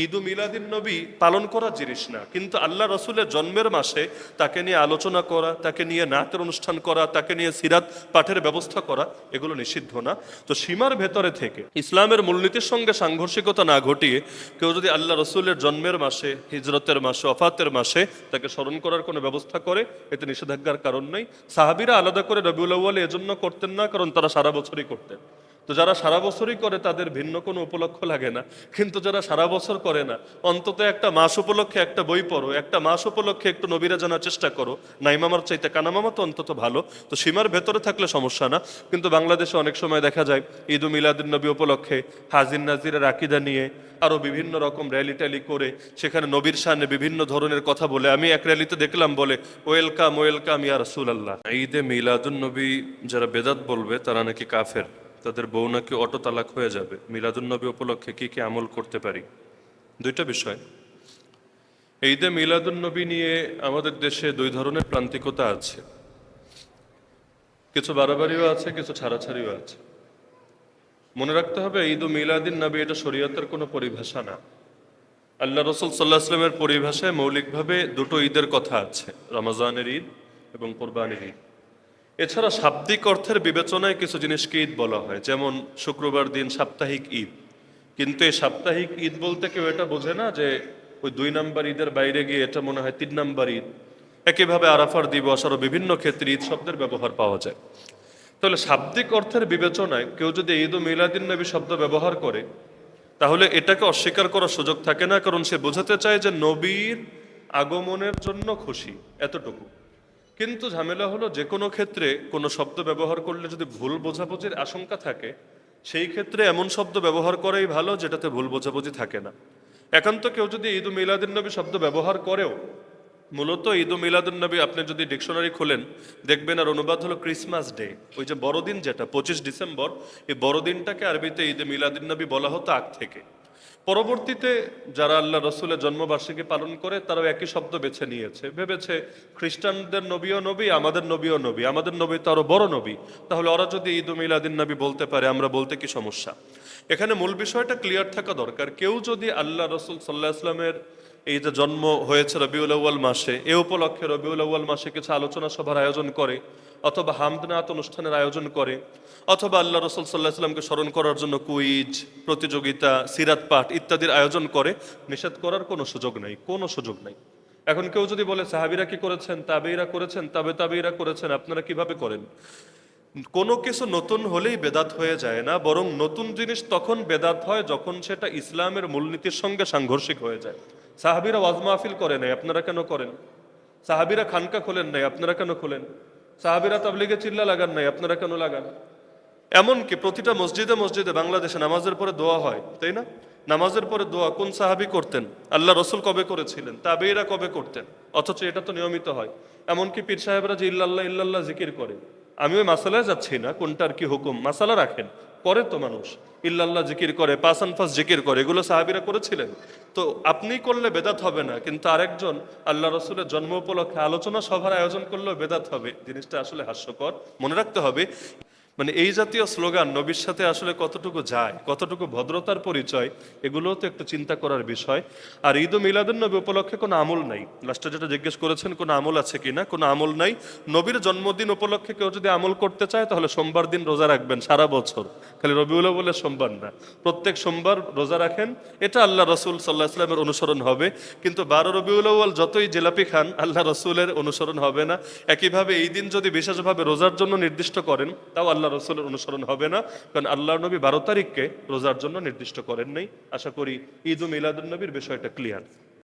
ঈদ মিলাদিন নবী পালন করার জিনিস না, কিন্তু আল্লাহ রসুলের জন্মের মাসে তাকে নিয়ে আলোচনা করা, তাকে নিয়ে নাচের অনুষ্ঠান করা, তাকে নিয়ে সিরাত পাঠের ব্যবস্থা করা, এগুলো নিষিদ্ধ না। তো সীমার ভেতরে থেকে ইসলামের মূলনীতির সঙ্গে সাংঘর্ষিকতা না ঘটিয়ে কেউ যদি আল্লাহ রসুলের জন্মের মাসে, হিজরতের মাসে, ওফাতের মাসে তাকে স্মরণ করার কোনো ব্যবস্থা করে, এতে নিষেধাজ্ঞার কারণ নেই। সাহাবীরা আলাদা করে রবিউল আউয়াল এজন্য করতেন না, কারণ তারা সারা বছরই করতেন। তো যারা সারা বছরই করে তাদের ভিন্ন কোনো উপলক্ষ লাগে না, কিন্তু যারা সারা বছর করে না, অন্তত একটা মাস উপলক্ষে একটা বই পড়ো, একটা মাস উপলক্ষে একটু নবীরা জানার চেষ্টা করো। নাইমামার চাইতে কানামামা তো অন্তত ভালো। তো সীমার ভেতরে থাকলে সমস্যা না। কিন্তু বাংলাদেশে অনেক সময় দেখা যায় ঈদ মিলাদুন নবী উপলক্ষে হাজির নাজিরের আকিদা নিয়ে আরো বিভিন্ন রকম র্যালি ট্যালি করে সেখানে নবীর শানে বিভিন্ন ধরনের কথা বলে। আমি এক র্যালিতে দেখলাম বলে, ওয়েলকাম ওয়েলকাম ইয়া রাসূলুল্লাহ। ঈদে মিলাদুন নবী যারা বেদাত বলবে তারা নাকি কাফের, তাদের বউ নাকি অটো তালাক হয়ে যাবে। মিলাদুন্নবী উপলক্ষে কি কি আমল করতে পারি? দুইটা বিষয়। ঈদে মিলাদুন্নবী নিয়ে আমাদের দেশে দুই ধরনের প্রান্তিকতা আছে, কিছু বাড়াবাড়িও আছে, কিছু ছাড়াছাড়িও আছে। মনে রাখতে হবে ঈদ মিলাদিন নবী এটা শরীয়তের কোনো পরিভাষা না। আল্লাহ রসুল সাল্লাহ আসলামের পরিভাষায় মৌলিকভাবে দুটো ঈদের কথা আছে, রমজানের ঈদ এবং কোরবানির ঈদ। এছাড়া শাব্দিক অর্থের বিবেচনায় কিছু জিনিসকে ঈদ বলা হয়, যেমন শুক্রবার দিন সাপ্তাহিক ঈদ। কিন্তু এই সাপ্তাহিক ঈদ বলতে কেউ এটা বোঝে না যে ওই 2 নাম্বার ঈদের বাইরে গিয়ে এটা মনে হয় 3 নাম্বার ঈদ। একইভাবে আরাফার দিবস আরও বিভিন্ন ক্ষেত্রে ঈদ শব্দের ব্যবহার পাওয়া যায়। তাহলে শাব্দিক অর্থের বিবেচনায় কেউ যদি ঈদ ও মিলাদিন নবী শব্দ ব্যবহার করে, তাহলে এটাকে অস্বীকার করার সুযোগ থাকে না, কারণ সে বোঝাতে চায় যে নবীর আগমনের জন্য খুশি, এতটুকু। কিন্তু ঝামেলা হলো যে কোনো ক্ষেত্রে কোনো শব্দ ব্যবহার করলে যদি ভুল বোঝাবুঝির আশঙ্কা থাকে, সেই ক্ষেত্রে এমন শব্দ ব্যবহার করাই ভালো যেটাতে ভুল বোঝাবুঝি থাকে না। একান্ত কেউ যদি ঈদ মিলাদুন নবী শব্দ ব্যবহার করেও, মূলত ঈদ মিলাদুন নবী আপনি যদি ডিকশনারি খোলেন দেখবেন আর অনুবাদ হলো ক্রিসমাস ডে। ওই যে বড়দিন, যেটা 25 ডিসেম্বর, এই বড়দিনটাকে আরবিতে ঈদ মিলাদুন নবী বলা হতো আগ থেকে। পরবর্তীতে যারা আল্লাহ রসুলের জন্মবার্ষিকী পালন করে তারাও একই শব্দ বেছে নিয়েছে, ভেবেছে খ্রিস্টানদের নবীও নবী, আমাদের নবীও নবী, আমাদের নবী তো আরো বড় নবী, তাহলে ওরা যদি ঈদ মিলাদিন নবী বলতে পারে আমরা বলতে কি সমস্যা? এখানে মূল বিষয়টা ক্লিয়ার থাকা দরকার। কেউ যদি আল্লাহ রসুল সাল্লাহ আসলামের এই যে জন্ম হয়েছে রবিউল আউয়াল মাসে, এ উপলক্ষে রবিউল আউয়াল মাসে কিছু আলোচনা সভার আয়োজন করে, অথবা হামদনাত অনুষ্ঠানের আয়োজন করে, অথবা আল্লাহ রসুল সাল্লাহ সাল্লামকে স্মরণ করার জন্য কুইজ প্রতিযোগিতা, সিরাত পাঠ ইত্যাদির আয়োজন করে, নিষেধ করার কোনো সুযোগ নেই, কোনো সুযোগ নেই। এখন কেউ যদি বলে সাহাবীরা কি করেছেন, তাবেঈরা করেছেন, তাবেঈরা করেছেন, আপনারা কিভাবে করেন? কোনো কিছু নতুন হলেই বেদাত হয়ে যায় না, বরং নতুন জিনিস তখন বেদাত হয় যখন সেটা ইসলামের মূলনীতির সঙ্গে সাংঘর্ষিক হয়ে যায়। সাহাবীরা ওয়াজ মাহফিল করে নাই, আপনারা কেন করেন? সাহাবীরা খানকা খোলেন নাই, আপনারা কেন খোলেন? সাহাবীরা তাবলীগে চিল্লা লাগান নাই, আপনারা কেন লাগান? এমনকি প্রতিটা মসজিদে মসজিদে বাংলাদেশে নামাজের পরে দোয়া হয়, তাই না? নামাজের পরে দোয়া কোন সাহাবী করতেন? আল্লাহ রসুল কবে করেছিলেন? তাবেঈরা কবে করতেন? অথচ এটা তো নিয়মিত হয়। এমনকি পীর সাহেবরা যে ইল্লাল্লাহ ইল্লাল্লাহ জিকির করে, আমি ওই মাসালায় যাচ্ছি না কোনটার কি হুকুম, মাসালা রাখেন, করে তো মানুষ ইল্লাল্লাহ জিকির করে, পাঁচ আনফাস জিকির করে, এগুলো সাহাবীরা করেছিলেন। তো আপনি করলে বেদাত হবে না, কিন্তু আরেকজন আল্লাহ রসুলের জন্ম উপলক্ষে আলোচনা সভার আয়োজন করলেও বেদাত হবে। জিনিসটা আসলে হাস্যকর। মনে রাখতে হবে মানে এই জাতীয় স্লোগান নবীর সাথে আসলে কতটুকু যায়, কতটুকু ভদ্রতার পরিচয়, এগুলোও তো একটু চিন্তা করার বিষয়। আর ঈদ ও মিলাদুন নবী উপলক্ষে কোনো আমল নাই। লাস্টে যেটা জিজ্ঞেস করেছেন কোনো আমল আছে কিনা, কোনো আমল নাই। নবীর জন্মদিন উপলক্ষে কেউ যদি আমল করতে চায় তাহলে সোমবার দিন রোজা রাখবেন সারা বছর, খালি রবিউল বলে সোমবার না, প্রত্যেক সোমবার রোজা রাখেন, এটা আল্লাহ রসুল সাল্লাহ আসলামের অনুসরণ হবে। কিন্তু 12 রবিউল আউয়াল যতই জিলাপি খান, আল্লাহ রসুলের অনুসরণ হবে না। একইভাবে এই দিন যদি বিশেষভাবে রোজার জন্য নির্দিষ্ট করেন, তাও আল্লাহ রসুলের অনুসরণ হবে না, কারণ আল্লাহ নবী 12 তারিখকে রোজার জন্য নির্দিষ্ট করেন নাই। আশা করি ঈদ ও মিলাদুন নবীর বিষয়টা ক্লিয়ার।